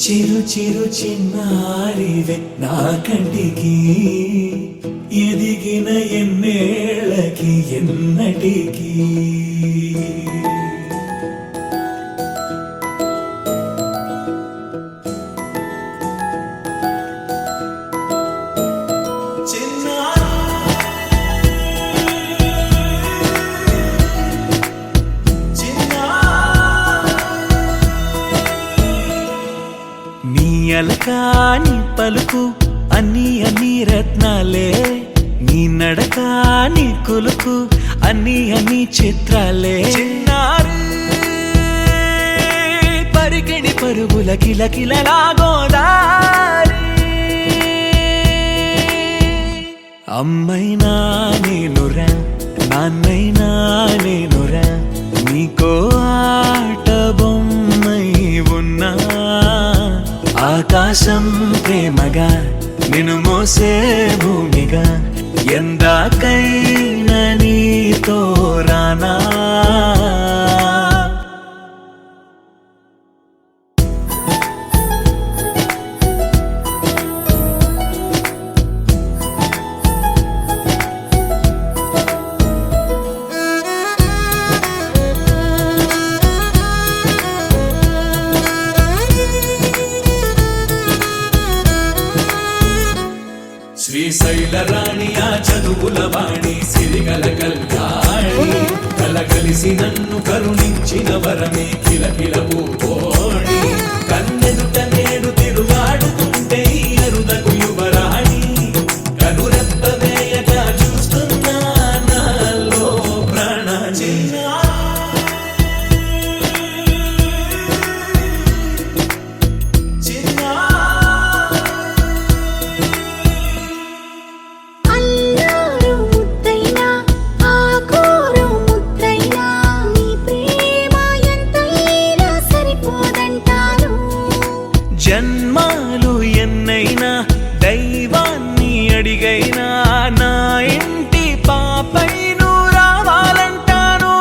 చిరు చిరు చిన్నారివే నా కంటికి ఎదిగిన ఎన్నేళ్ళకి ఎన్నటికి అలకాని పలుకు అన్ని అన్ని రత్నాలే నీ నడకాని కులుకు అన్ని అన్ని చిత్రాలే చిన్నారు పరికిణి పరుగుల కిలకిలలాగోదారి అమ్మైనా నేనురా నాన్నైనా నేనురా నీకో ఆట బొమ్మై ఉన్నా ఆకాశం ప్రేమగా నిన్ను మోసే భూమిగా ఎందాకైనా నీతో రానా శ్రీశైల రాణి ఆ చదువుల వాణి సిరిగల కళ్యాణి కలగలిసి నన్ను కరుణించిన వరమే కిలకిల పూకోణి కన్నెదుట నేడు తిరుగాడుతుంటే అరుదకు యువరాణి కనురెప్ప వేయగా చూస్తున్నా నాలో ప్రాణ జన్మాలు ఎన్నైనా దైవాన్ని అడిగైనా నా ఇంటి పాపై నువ్వు రావాలంటాను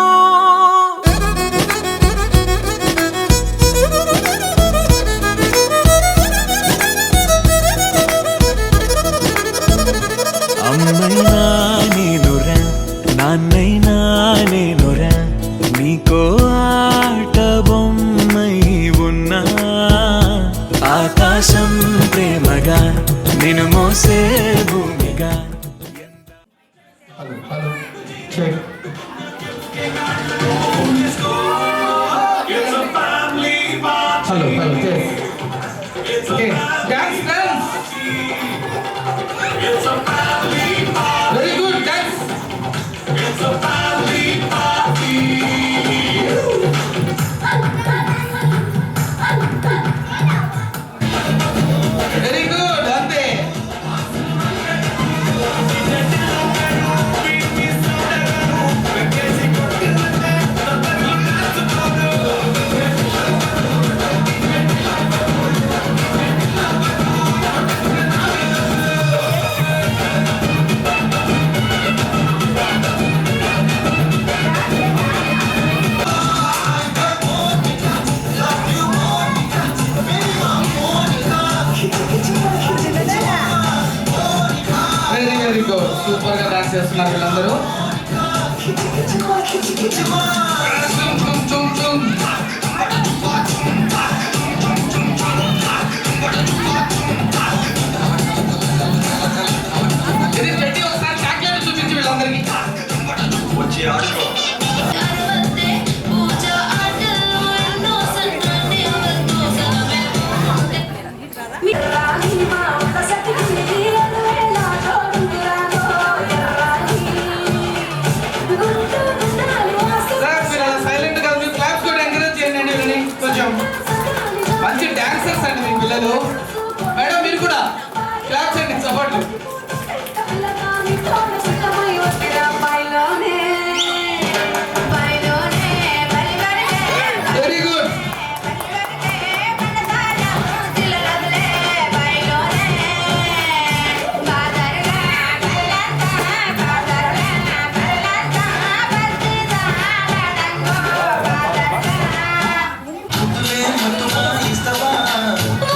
అమ్మైనా నేనురా నాన్నైనా నేనురా నీకో ఆట బొమ్మై ఉన్నా ఆకాశం ప్రేమగా నిన్ను మోసే భూమిగా hello hello check hello hello check okay dance dance very good dance very good అంతే వెరీ గుడ్ సూపర్ గా డాన్స్ చేస్తున్నారు వీళ్ళందరూ ఒకసారి చాక్లెట్ చూపించి వీళ్ళందరికీ వచ్చి ఆడుకో మంచి డాన్సర్స్ అండి మీ పిల్లలు మేడం మీరు కూడా క్లాప్స్ అండి సపోర్ట్లు వెరీ గుడ్ ఇస్తావా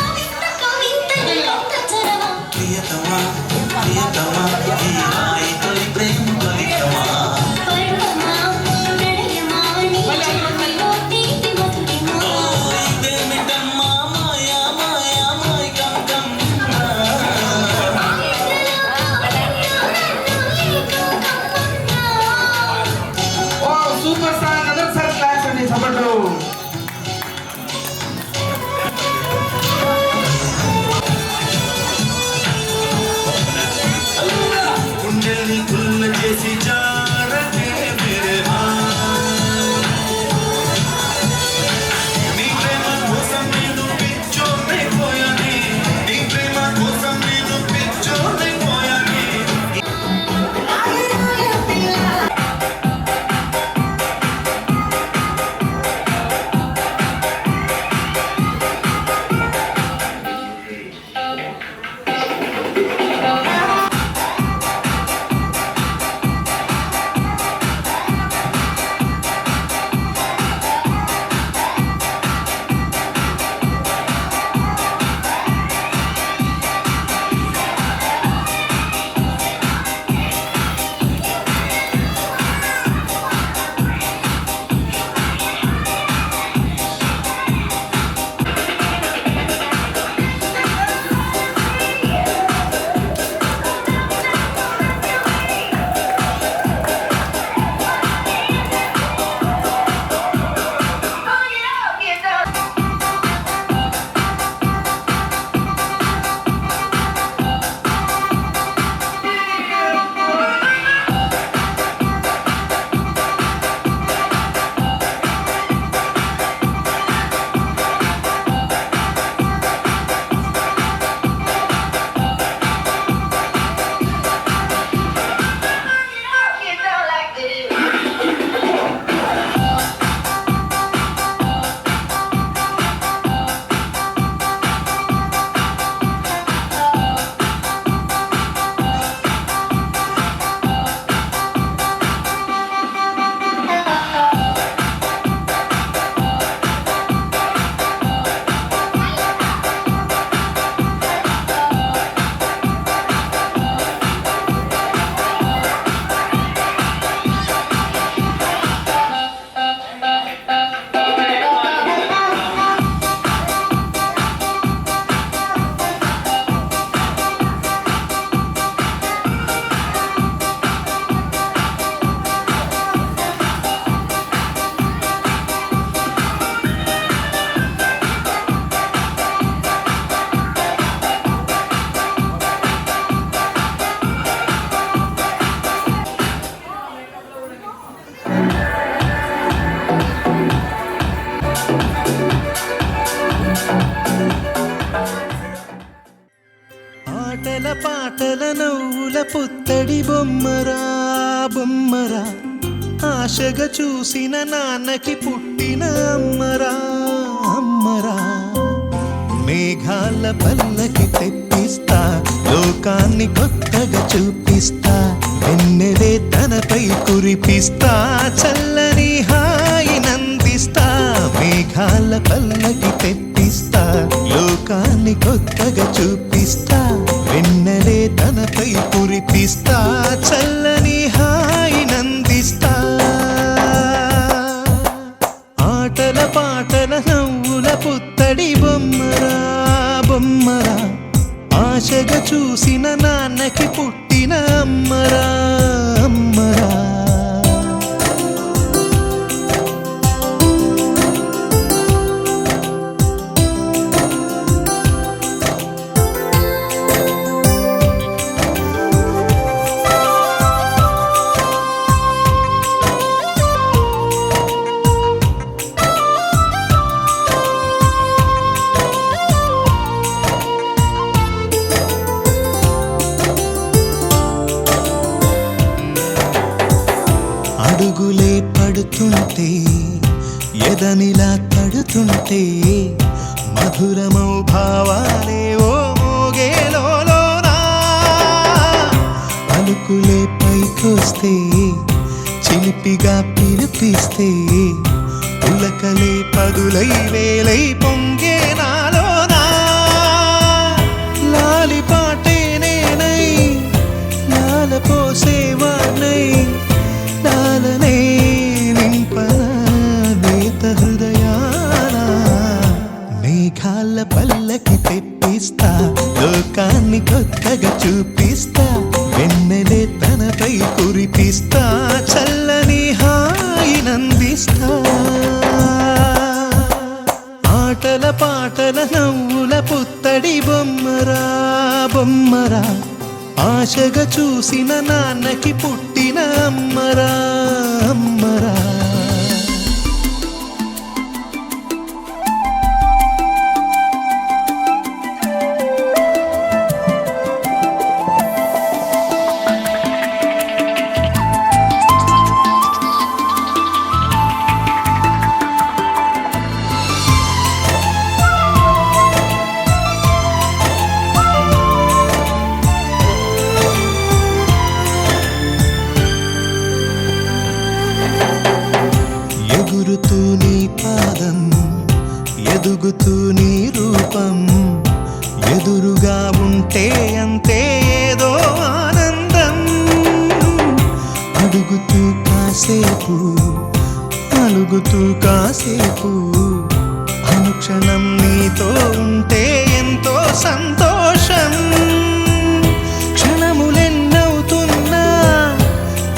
ఆటల పాటల నవ్వుల పుత్తడి బొమ్మరా బొమ్మరా ఆశగా చూసిన నాన్నకి పుట్టిన అమ్మరా అమ్మరా మేఘాల పల్లకి తెప్పిస్తా లోకాన్ని కొత్తగా చూపిస్తా వెన్నెలే తనపై కురిపిస్తా చల్లని హాయి నందిస్తా మేఘాల పల్లకి తెప్పిస్తా లోకాన్ని కొత్తగా చూపిస్తా వెన్నెలే తనపై కురిపిస్తా చల్లని హాయి నందిస్తా ఆటల పాటల నవ్వుల పుత్తడి బొమ్మరా బొమ్మరా ఆశగా చూసిన నాన్నకి పుట్టిన అమ్మరా అమ్మరా అడుగులే పడుతుంటే ఎదనిలా తడుతుంటే మధురమౌ భావాలే ఓ మోగేలోనా పలుకులే పైకొస్తే చిలిపిగా పిలిపిస్తే పులకలే పదులై వేలై పొంగే నాలోనా లాలి పాటే నేనై లాల పోసేవాణ్ణై లాలనే నింపనా నేత హృదయాన మేఘాల పల్లకి తెప్పిస్తా లోకాన్ని కొత్తగా చూపిస్తా వెన్నెలే తనపై కురిపిస్తా చల్లని హాయి నందిస్తా ఆటల పాటల నవ్వుల పుత్తడి బొమ్మరా బొమ్మరా ఆశగా చూసిన నాన్నకి పుట్టిన అమ్మరా అమ్మరా ఎగురుతూ నీ పాదం ఎదుగుతూ నీ రూపం ఎదురుగా ఉంటే అంతే ఏదో ఆనందం అడుగుతూ కాసేపు అలుగుతూ కాసేపు అనుక్షణం నీతో ఉంటే ఎంతో సంతోషం క్షణములెన్నవుతున్నా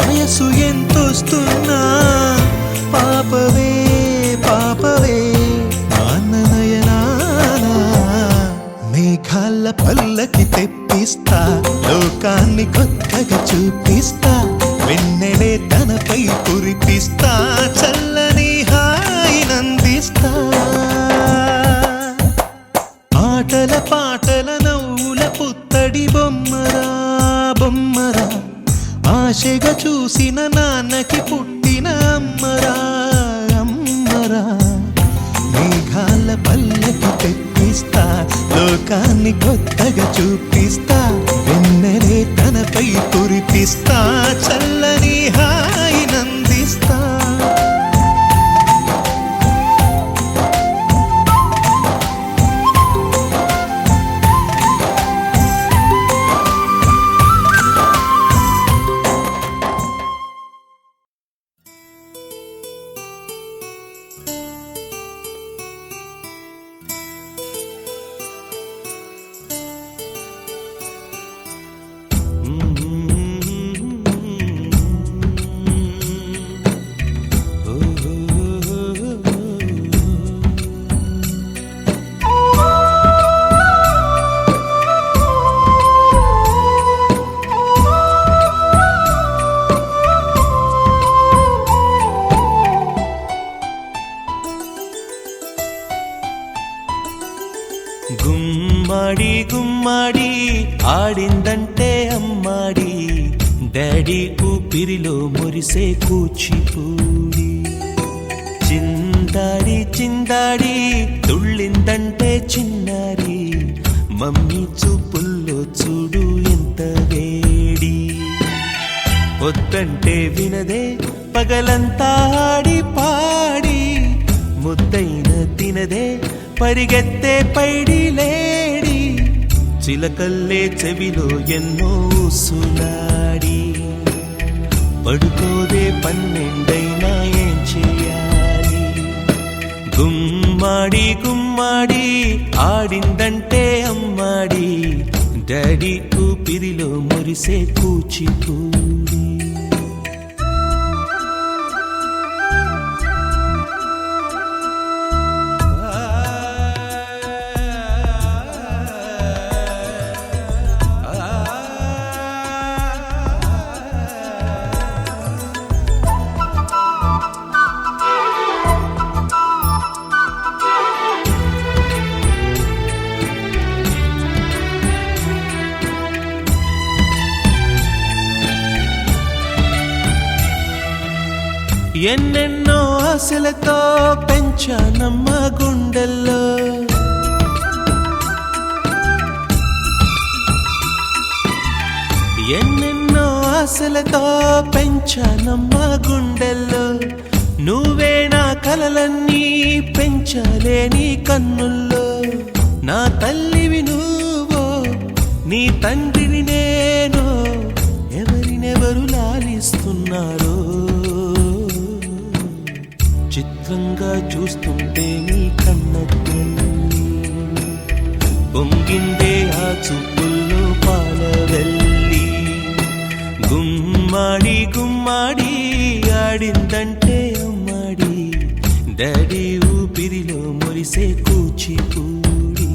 వయసు ఎంతొస్తున్నా పాపవే పాపవే నాన్ననయనానా మేఘాల పల్లకి తెప్పిస్తా లోకాన్ని కొత్తగా చూపిస్తా వెన్నెలే తనపై కురిపిస్తా చల్లని హాయి నందిస్తా ఆటల పాటల నవ్వుల పుత్తడి బొమ్మరా బొమ్మరా ఆశగా చూసిన నాన్నకి పుట్టిన అమ్మరా అమ్మరా మేఘాల పల్లకి తెప్పిస్తా లోకాన్ని కొత్తగా చూపిస్తా వెన్నెలే తనపై కురిపిస్తా చల్లని హాయి నందిస్తా గుమ్మాడి గుమ్మాడి ఆడిందంటే అమ్మాడి డాడీ ఊపిరిలో మురిసే కూచిపూడి చిందాడి చిందాడి తుళ్ళిందంటే చిన్నారి మమ్మీ చూపుల్లో చూడు ఎంత వేడి వద్దంటే వినదే పగలంతా ఆడి పాడి ముద్దైన తినదే పరిగెత్తే పైడి లేడి చిలకల్లే చెవిలో ఎన్నో సులాడి పడుకోదే పన్నెండైనా ఏం చేయాలి గుమ్మాడి గుమ్మాడి ఆడిందంటే అమ్మాడి డాడీ ఊపిరిలో మురిసే కూచిపూడి ఎన్నెన్నో ఆశలతో పెంచానమ్మ గుండెల్లో ఎన్నెన్నో ఆశలతో పెంచానమ్మ గుండెల్లో నువ్వే నా కలలన్నీ పెంచాలే నీ కన్నుల్లో నా తల్లివి నువ్వో నీ తండ్రిని నేను ఎవరినెవరు లాలిస్తున్నారో చిత్రంగా చూస్తుంటే నీ కన్నట్టు పొంగిందే ఆ చూపుల్లో పాలవెల్లి గుమ్మాడి గుమ్మాడి ఆడిందంటే అమ్మాడి డాడీ ఊపిరిలో మురిసే కూచిపూడి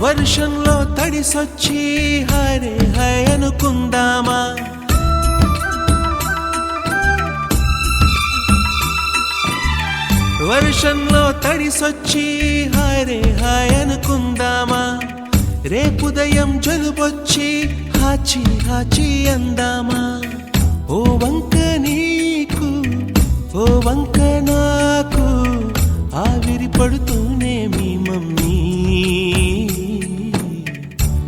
వర్షంలో తడిసొచ్చి హరే హై అనుకుందామా వర్షంలో తడిసొచ్చి హరే హై అనుకుందామా రేపుదయం జలుబొచ్చి హాచి హాచి అందామా ఓ వంక నీకు ఓ వంక నాకు ఆవిరి పడుతూనే మీ మమ్మీ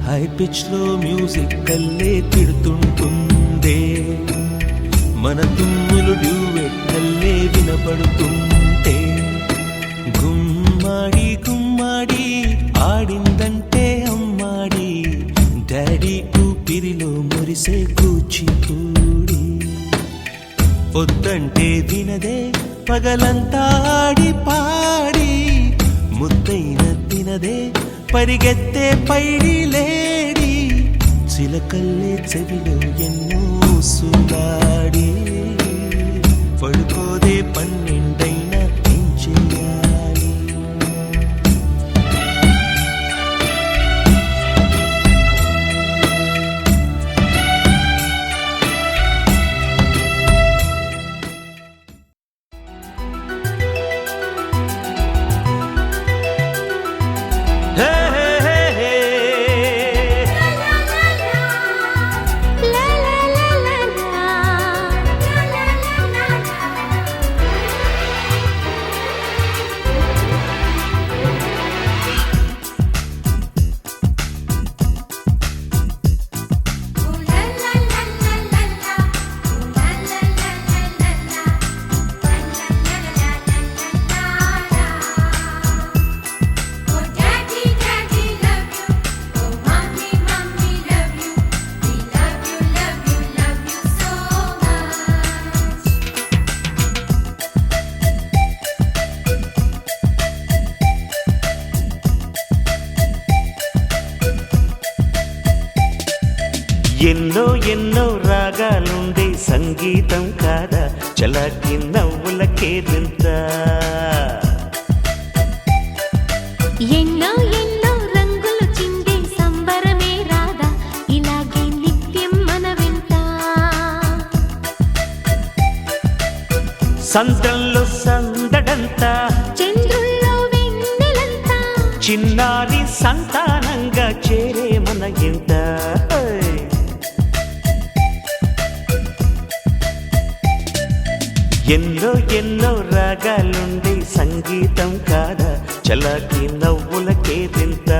హై పిచ్ లో మ్యూజిక్ కల్లే తిడుతుంటుందే మన తుమ్ములు డ్యూయెట్ కల్లే వినపడుతుంటే గుమ్మాడి గుమ్మాడి ఆడిందంటే అమ్మాడి డాడీ ఊపిరిలో మురిసే కూచిపూడి వద్దంటే వినదే పగలంతా ఆడి పాడి ముద్దైన తినదే పరిగెత్తే పైడి లేడి చిలకల్లే చెవిలో ఎన్నో సులాడి పడుకోదే పన్నెండైనా ఏం చేయాలి ఎన్నో ఎన్నో రాగాలుండే సంగీతం కాదా చలాకి నవ్వులకే వింత ఎన్నో ఎన్నో రంగులు చిందే సంబరమే రాదా ఇలాగే నిత్యం మన వెంట సంద్రంలో సందడంతా చంద్రుల్లో వెన్నెలంతా చిన్నారి సంతానంగా చేరే మన ఇంట ఎన్నో ఎన్నో రాగాలుండే సంగీతం కాదా చలాకి నవ్వులకే వింత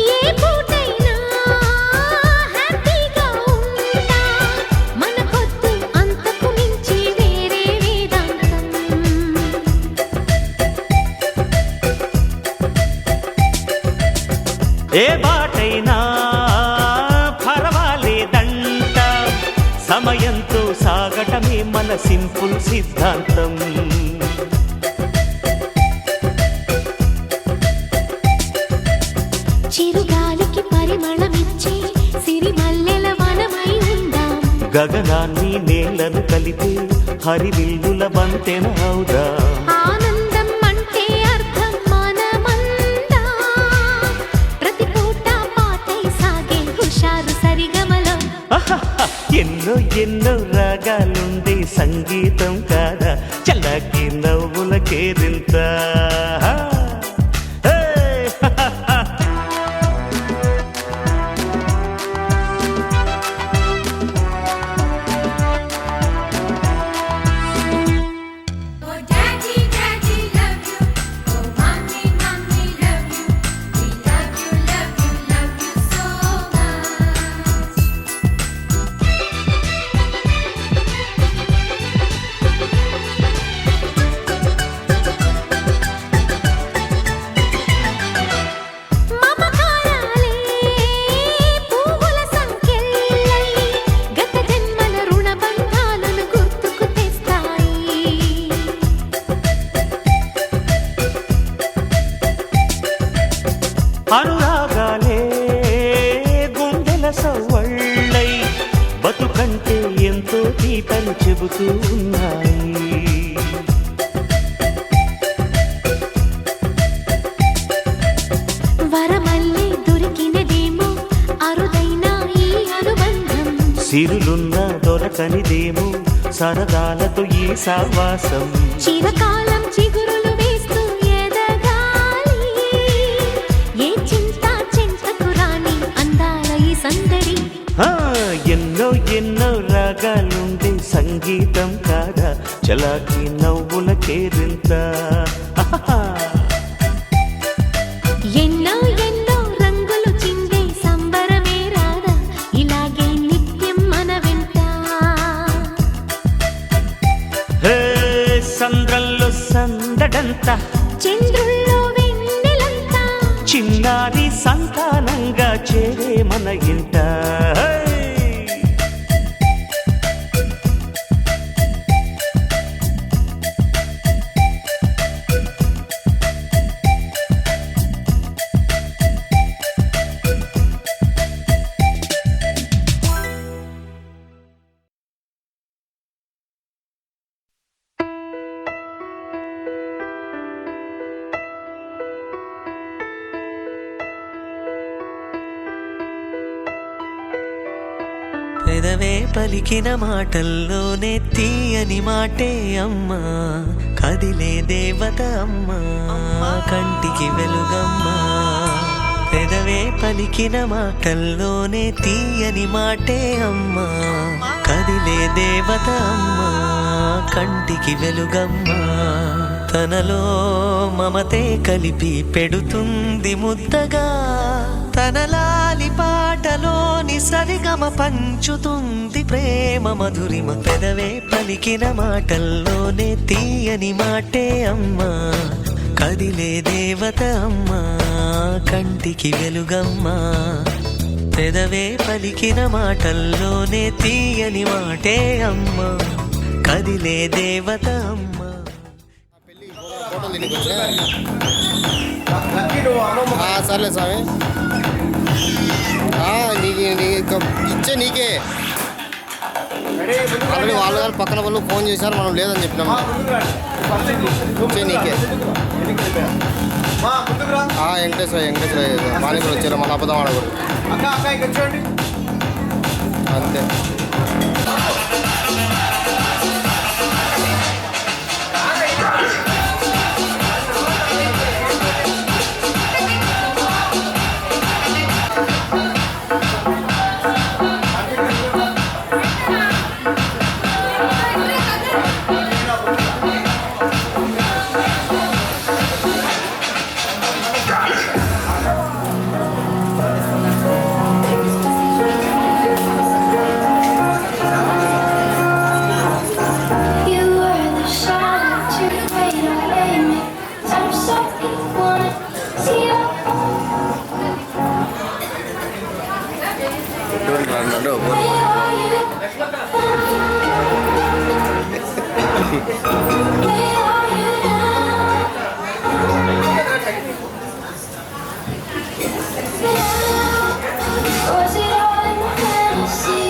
ఏ పూటైనా హ్యాపీగా ఉంటా మనకొద్దు అంతకు మించి వేరే వేదాంతం ఏ బాటైనా పర్వాలేదంట సమయంతో సాగటమే మన సింపుల్ సిద్ధాంతం చిరుగాలికి పరిమళమిచ్చే సిరిమల్లెల వనమై ఉందాం గగనాన్ని నేలను కలిపే హరివిల్లుల బంతెన అవుదా ఆనందం అంటే అర్థం మనమందా ప్రతి పూట పాటై సాగే హుషారు సరిగమలో ఎన్నో ఎన్నో రాగాలుండే సంగీతం కాదా చల్లకి నవ్వులకే వింత Oh daddy, daddy love you. Oh mommy, mommy love you. We love you, love you, love you so much. మమకారాలే పువ్వుల సంకెళ్ళై గత జన్మల రుణ బంధాలను గుర్తుకు తెస్తాయి అనురాగాలే గుండెల సవ్వళ్ళై బతుకంటే ఎంతో తీపని చెబుతూ ఉన్నాయి వరమల్లే దొరికినదేమో అరుదైన ఈ అనుబంధం సిరులున్న దొరకనిదేమో సరదాలతో ఈ సావాసం చిరకాలం చిగురులు వేస్తూ ఎదగాలి ఏ చింత చింతకు రాని అందాల ఈ సందడి ఎన్నో ఎన్నో రాగాలుండే సంగీతం కాదా చలాకి నవ్వులకే వింత ఎన్నో ఎన్నో రంగులు చిందే సంబరమే రాదా ఇలాగే నిత్యం మన వెంట హే సంద్రంలో సందడంతా చంద్రుల్లో వెన్నెలంతా చిన్నారి సంతానంగా చేరే మన ఇంట పెదవే పలికిన మాటల్లోనే తీయని మాటే అమ్మా కదిలే దేవత అమ్మా కంటికి వెలుగమ్మా పెదవే పలికిన మాటల్లోనే తీయని మాటే అమ్మా కదిలే దేవత అమ్మా కంటికి వెలుగమ్మా తనలో మమతే కలిపి పెడుతుంది ముద్దగా తన లాలి పాటలోని సరిగమ పంచుతుంది ప్రేమ మధురిమ పెదవే పలికిన మాటల్లోనే తీయని మాటే అమ్మా కదిలే దేవత అమ్మా కంటికి వెలుగమ్మా పెదవే పలికిన మాటల్లోనే తీయని మాటే అమ్మా కదిలే దేవత అమ్మా. సర్లే స్వామి నీకు ఇచ్చే నీకే ఆల్రెడీ వాళ్ళు కానీ పక్కన వాళ్ళు ఫోన్ చేశారు మనం లేదని చెప్పినాము ఇచ్చే నీకే వెంకటేశ్వర మాలిక వచ్చారు మన అబద్ధం ఆడకూడదు అంతే. You were the shadow to fade away me. I'm sorry, wanna see you. Where are you? Where are you now? Was it all in fantasy?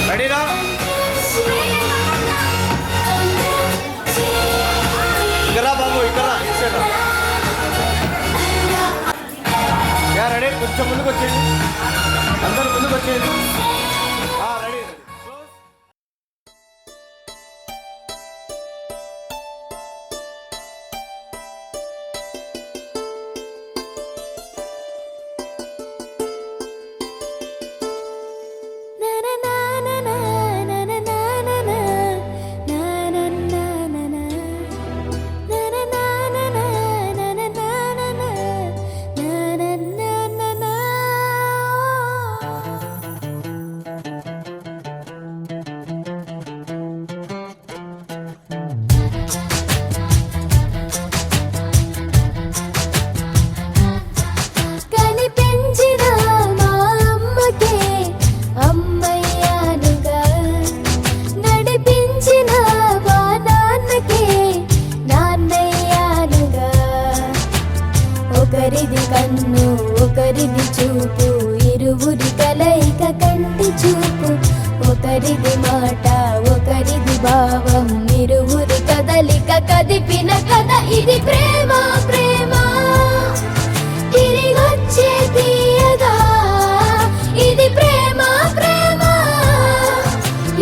రెడీరా ఇక్కడ బాబు ఇక్కడ రెడీ కొంచెం ముందుకు వచ్చేయండి అందరూ ముందుకు వచ్చేయండి రెడీ కనిపించిన మా అమ్మకే అమ్మయ్యానుగా నడిపించిన మా నాన్నకే నాన్నయ్యానుగా ఒకరిది కన్ను ఒకరిది చూపు ఇరువురి కలయిక కంటి చూపు ఒకరిది మాట ఒకరిది భావం ఇరువురి కదలిక కదిపిన కథ ఇది ప్రేమ ప్రేమ తిరిగొచ్చే తీయగా ఇది ప్రేమ ప్రేమ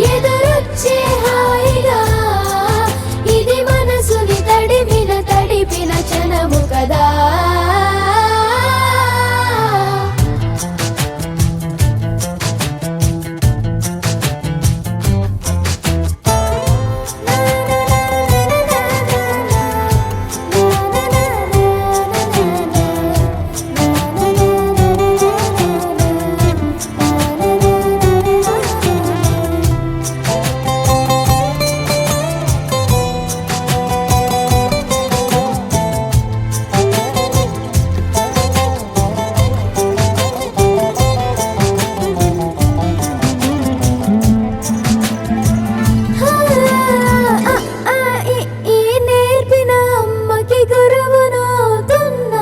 ఎదురొచ్చే హాయిగా ఇది మనసుని తడిపిన క్షణము కదా ఈ నేర్పిన అమ్మకి గురువునవుతున్నా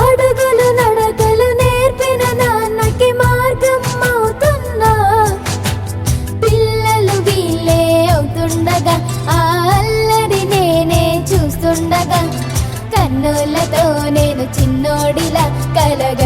అడుగులు నడకలు నేర్పిన నాన్నకి మార్గం అవుతున్నా పిల్లలు వీళ్ళే అవుతుండగా ఆ అల్లరి నేనే చూస్తుండగా కన్నులతో నేను చిన్నోడిలా కలగ